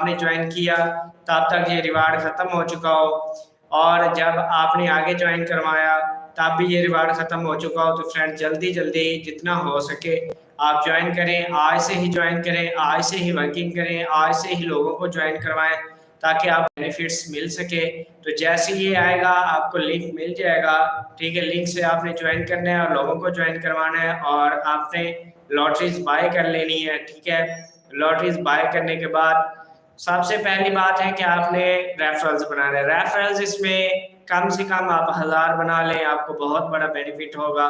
आपने ज्वाइन किया तब तक ये रिवार्ड ख़त्म हो चुका हो, और जब आपने आगे ज्वाइन करवाया तब भी ये रिवार्ड ख़त्म हो चुका हो। तो फ्रेंड जल्दी जल्दी जितना हो सके आप ज्वाइन करें, आज से ही ज्वाइन करें, आज से ही वर्किंग करें, आज से ही लोगों को ज्वाइन करवाएं ताकि आप बेनिफिट्स मिल सके। तो जैसे ये आएगा आपको लिंक मिल जाएगा, ठीक है। लिंक से आपने ज्वाइन करना है और लोगों को ज्वाइन करवाना है, और आपने लॉटरीज बाय कर लेनी है, ठीक है। लॉटरीज बाय करने के बाद सबसे पहली बात है कि आपने रेफरल्स बनाने हैं। रेफरल्स इसमें कम से कम आप 1000 बना लें, आपको बहुत बड़ा बेनिफिट होगा।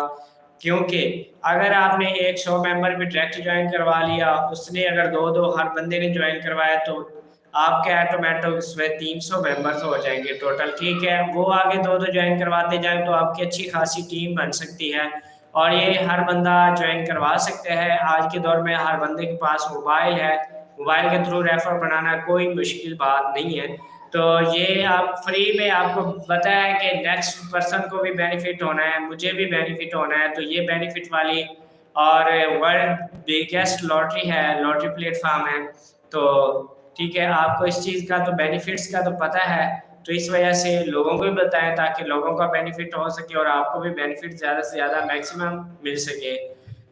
क्योंकि अगर आपने 100 मेंबर भी डायरेक्ट ज्वाइन करवा लिया, उसने अगर दो दो हर बंदे ने ज्वाइन करवाया, तो आपके ऑटोमेटिक उसमें 300 मेंबर्स हो जाएंगे टोटल, ठीक है। वो आगे दो दो ज्वाइन करवाते जाएं तो आपकी अच्छी खासी टीम बन सकती है, और ये हर बंदा ज्वाइन करवा सकते हैं। आज के दौर में हर बंदे के पास मोबाइल है, मोबाइल के थ्रू रेफर बनाना कोई मुश्किल बात नहीं है। तो ये आप फ्री में, आपको पता है कि नेक्स्ट पर्सन को भी बेनिफिट होना है, मुझे भी बेनिफिट होना है। तो ये बेनिफिट वाली और वर्ल्ड बिगेस्ट लॉटरी है, लॉटरी प्लेटफॉर्म है। तो ठीक है, आपको इस चीज़ का तो बेनिफिट्स का तो पता है, तो इस वजह से लोगों को भी बताएं ताकि लोगों का बेनिफिट हो सके और आपको भी बेनिफिट ज़्यादा से ज़्यादा मैक्सिमम मिल सके।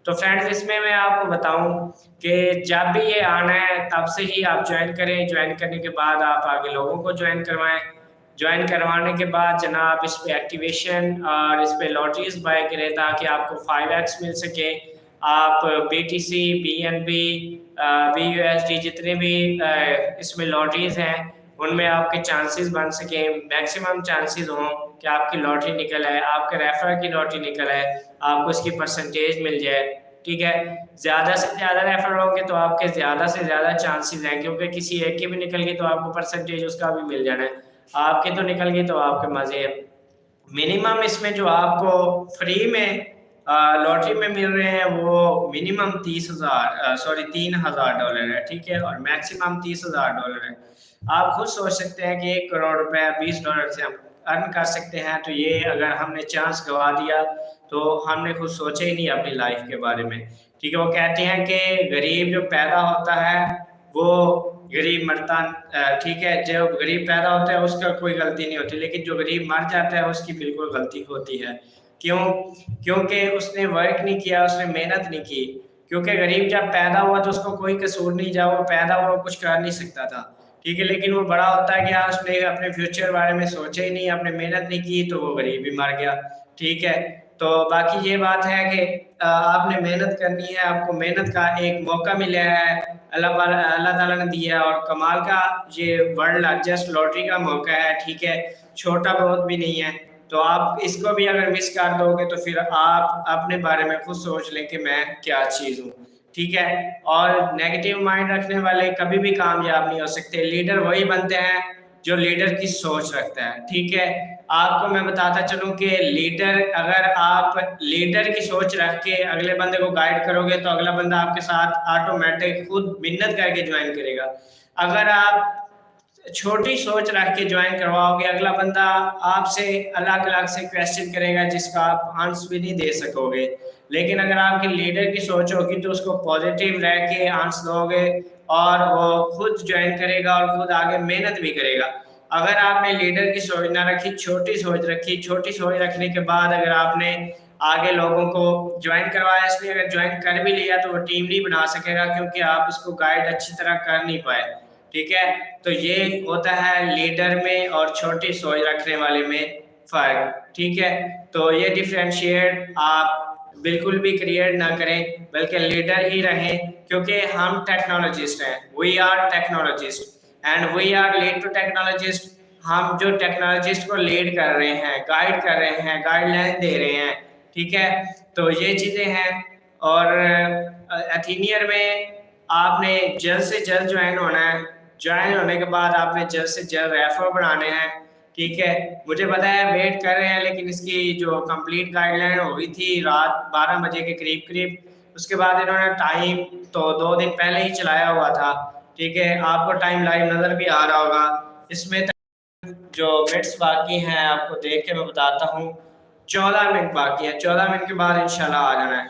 तो फ्रेंड्स इसमें मैं आपको बताऊं कि जब भी ये आना है तब से ही आप ज्वाइन करें। ज्वाइन करने के बाद आप आगे लोगों को ज्वाइन करवाएं। ज्वाइन करवाने के बाद जनाब इस पे एक्टिवेशन और इस पे लॉटरीज बाय करें ताकि आपको 5x मिल सके। आप BTC, BNB, BUSD जितने भी इसमें लॉटरीज हैं उनमें आपके चांसेस बन सके, मैक्सिमम चांसेस हों कि आपकी लॉटरी निकल आए, आपके रेफर की लॉटरी निकल आए, आपको उसकी परसेंटेज मिल जाए, ठीक है। ज़्यादा से ज़्यादा रेफर होंगे तो आपके ज़्यादा से ज़्यादा चांसेस हैं, क्योंकि किसी एक की भी निकल गई तो आपको परसेंटेज उसका भी मिल जाना है, आपके तो निकल गई तो आपके मज़े हैं। मिनिमम इसमें जो आपको फ्री में लॉटरी में मिल रहे हैं वो मिनिमम $30,000 है, ठीक है, और मैक्सिमम $30,000 है। आप खुद सोच सकते हैं कि $1 करोड़ $20 से हम अर्न कर सकते हैं। तो ये अगर हमने चांस गवा दिया तो हमने खुद सोचा ही नहीं अपनी लाइफ के बारे में, ठीक है। वो कहते हैं कि गरीब जो पैदा होता है वो गरीब मरता, ठीक है, जो गरीब पैदा होता है उसका कोई गलती नहीं होती, लेकिन जो गरीब मर जाता है उसकी बिल्कुल गलती होती है। क्यों? क्योंकि उसने वर्क नहीं किया, उसने मेहनत नहीं की। क्योंकि गरीब जब पैदा हुआ तो उसको कोई कसूर नहीं, जब वो पैदा हुआ कुछ कर नहीं सकता था, ठीक है, लेकिन वो बड़ा होता है कि उसने अपने फ्यूचर बारे में सोचा ही नहीं, अपने मेहनत नहीं की, तो वो गरीब भी मर गया, ठीक है। तो बाकी ये बात है कि आपने मेहनत करनी है, आपको मेहनत का एक मौका मिला है, अल्लाह ताला ने दिया है, और कमाल का ये वर्ल्ड लार्जेस्ट लॉटरी का मौका है, ठीक है, छोटा बहुत भी नहीं है। तो आप इसको भी अगर मिस कर दोगे तो फिर आप अपने बारे में खुद सोच लें कि मैं क्या चीज़ हूँ, ठीक है। और नेगेटिव माइंड रखने वाले कभी भी कामयाब नहीं हो सकते। लीडर वही बनते हैं जो लीडर की सोच रखता है, ठीक है। आपको मैं बताता चलूं कि लीडर, अगर आप लीडर की सोच रख के अगले बंदे को गाइड करोगे तो अगला बंदा आपके साथ ऑटोमेटिक खुद मिन्नत करके ज्वाइन करेगा। अगर आप छोटी सोच रख के ज्वाइन करवाओगे, अगला बंदा आपसे अलग अलग से क्वेश्चन करेगा जिसका आप आंसर भी नहीं दे सकोगे। लेकिन अगर आपके लीडर की सोच होगी तो उसको पॉजिटिव रह के आंसर दोगे और वो खुद ज्वाइन करेगा और खुद आगे मेहनत भी करेगा। अगर आपने लीडर की सोच ना रखी, छोटी सोच रखी, छोटी सोच रखने के बाद अगर आपने आगे लोगों को ज्वाइन करवाया, इसलिए अगर ज्वाइन कर भी लिया तो वो टीम नहीं बना सकेगा क्योंकि आप उसको गाइड अच्छी तरह कर नहीं पाए, ठीक है। तो ये होता है लीडर में और छोटी सोच रखने वाले में फर्क, ठीक है। तो ये डिफरेंशिएट आप बिल्कुल भी क्रिएट ना करें, बल्कि लीडर ही रहें, क्योंकि हम टेक्नोलॉजिस्ट हैं, we are technologist and we are lead to technologist. हम जो टेक्नोलॉजिस्ट को लीड कर रहे हैं, गाइड कर रहे हैं, गाइडलाइन दे रहे हैं, ठीक है। तो ये चीज़ें हैं। और एथीनियर में आपने जल्द से जल्द ज्वाइन होना है। ज्वाइन होने के बाद आपने जल्द से जल्द रेफर बढ़ाने हैं, ठीक है। मुझे पता है वेट कर रहे हैं, लेकिन इसकी जो कंप्लीट गाइडलाइन हो गई थी रात 12 बजे के करीब करीब, उसके बाद इन्होंने टाइम तो 2 दिन पहले ही चलाया हुआ था, ठीक है। आपको टाइम लाइव नज़र भी आ रहा होगा। इसमें जो मिनट्स बाकी हैं आपको देख के मैं बताता हूँ। 14 मिनट बाकी है, 14 मिनट के बाद इंशाल्लाह आ जाना है।